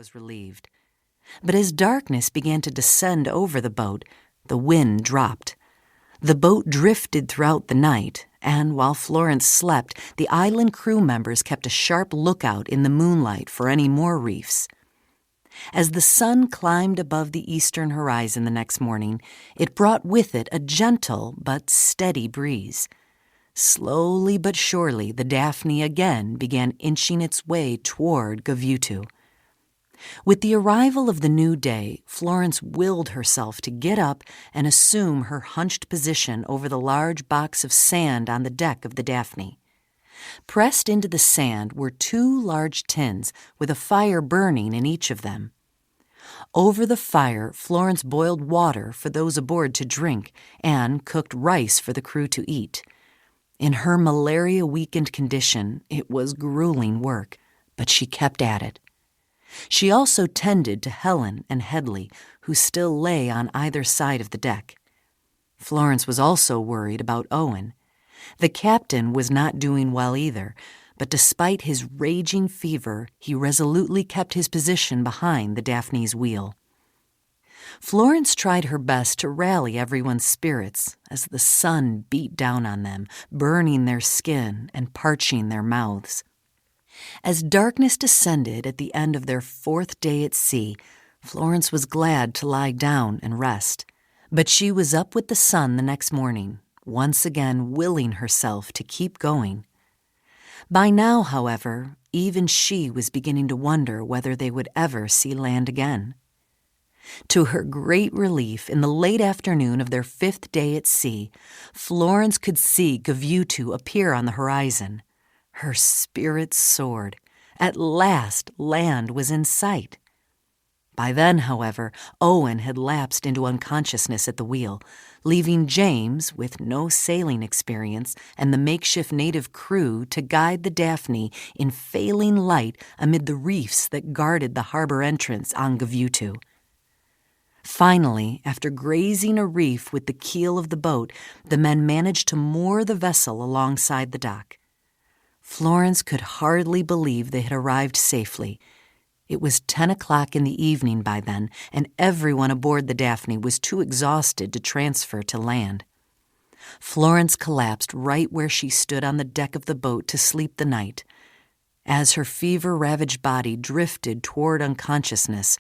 was relieved. But as darkness began to descend over the boat, the wind dropped. The boat drifted throughout the night, and while Florence slept, the island crew members kept a sharp lookout in the moonlight for any more reefs. As the sun climbed above the eastern horizon the next morning, it brought with it a gentle but steady breeze. Slowly but surely, the Daphne again began inching its way toward Gavutu. With the arrival of the new day, Florence willed herself to get up and assume her hunched position over the large box of sand on the deck of the Daphne. Pressed into the sand were 2 large tins with a fire burning in each of them. Over the fire, Florence boiled water for those aboard to drink and cooked rice for the crew to eat. In her malaria-weakened condition, it was grueling work, but she kept at it. She also tended to Helen and Hedley, who still lay on either side of the deck. Florence was also worried about Owen. The captain was not doing well either, but despite his raging fever, he resolutely kept his position behind the Daphne's wheel. Florence tried her best to rally everyone's spirits as the sun beat down on them, burning their skin and parching their mouths. As darkness descended at the end of their 4th day at sea, Florence was glad to lie down and rest. But she was up with the sun the next morning, once again willing herself to keep going. By now, however, even she was beginning to wonder whether they would ever see land again. To her great relief, in the late afternoon of their 5th day at sea, Florence could see Gavutu appear on the horizon. Her spirits soared. At last, land was in sight. By then, however, Owen had lapsed into unconsciousness at the wheel, leaving James, with no sailing experience, and the makeshift native crew to guide the Daphne in failing light amid the reefs that guarded the harbor entrance on Gavutu. Finally, after grazing a reef with the keel of the boat, the men managed to moor the vessel alongside the dock. Florence could hardly believe they had arrived safely. It was 10 o'clock in the evening by then, and everyone aboard the Daphne was too exhausted to transfer to land. Florence collapsed right where she stood on the deck of the boat to sleep the night. As her fever-ravaged body drifted toward unconsciousness,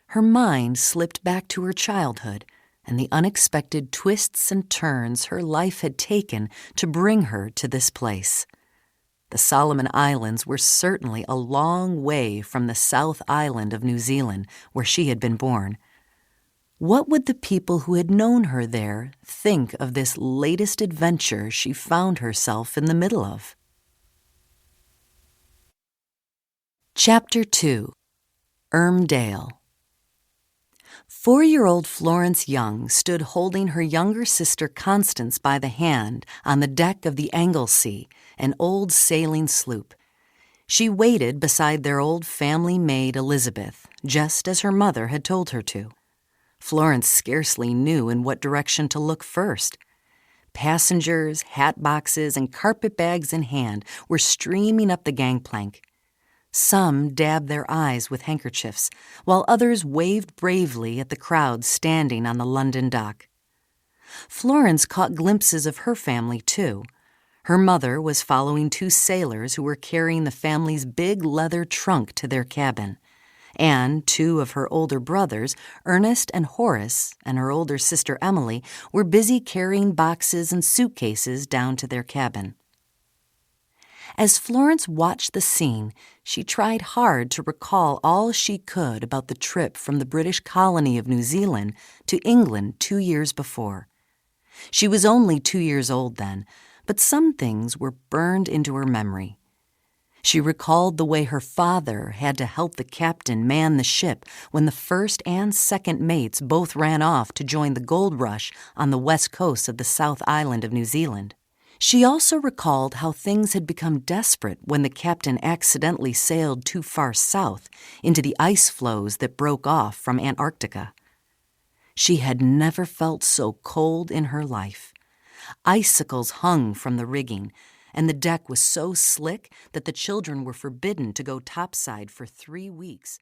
her mind slipped back to her childhood and the unexpected twists and turns her life had taken to bring her to this place. The Solomon Islands were certainly a long way from the South Island of New Zealand, where she had been born. What would the people who had known her there think of this latest adventure she found herself in the middle of? Chapter 2. Ermdale. 4-year-old Florence Young stood holding her younger sister Constance by the hand on the deck of the Anglesea, an old sailing sloop. She waited beside their old family maid Elizabeth, just as her mother had told her to. Florence scarcely knew in what direction to look first. Passengers, hat boxes, and carpet bags in hand were streaming up the gangplank. Some dabbed their eyes with handkerchiefs, while others waved bravely at the crowd standing on the London dock. Florence caught glimpses of her family, too. Her mother was following 2 sailors who were carrying the family's big leather trunk to their cabin, and 2 of her older brothers, Ernest and Horace, and her older sister Emily, were busy carrying boxes and suitcases down to their cabin. As Florence watched the scene, she tried hard to recall all she could about the trip from the British colony of New Zealand to England 2 years before. She was only 2 years old then, but some things were burned into her memory. She recalled the way her father had to help the captain man the ship when the first and second mates both ran off to join the gold rush on the west coast of the South Island of New Zealand. She also recalled how things had become desperate when the captain accidentally sailed too far south into the ice floes that broke off from Antarctica. She had never felt so cold in her life. Icicles hung from the rigging, and the deck was so slick that the children were forbidden to go topside for 3 weeks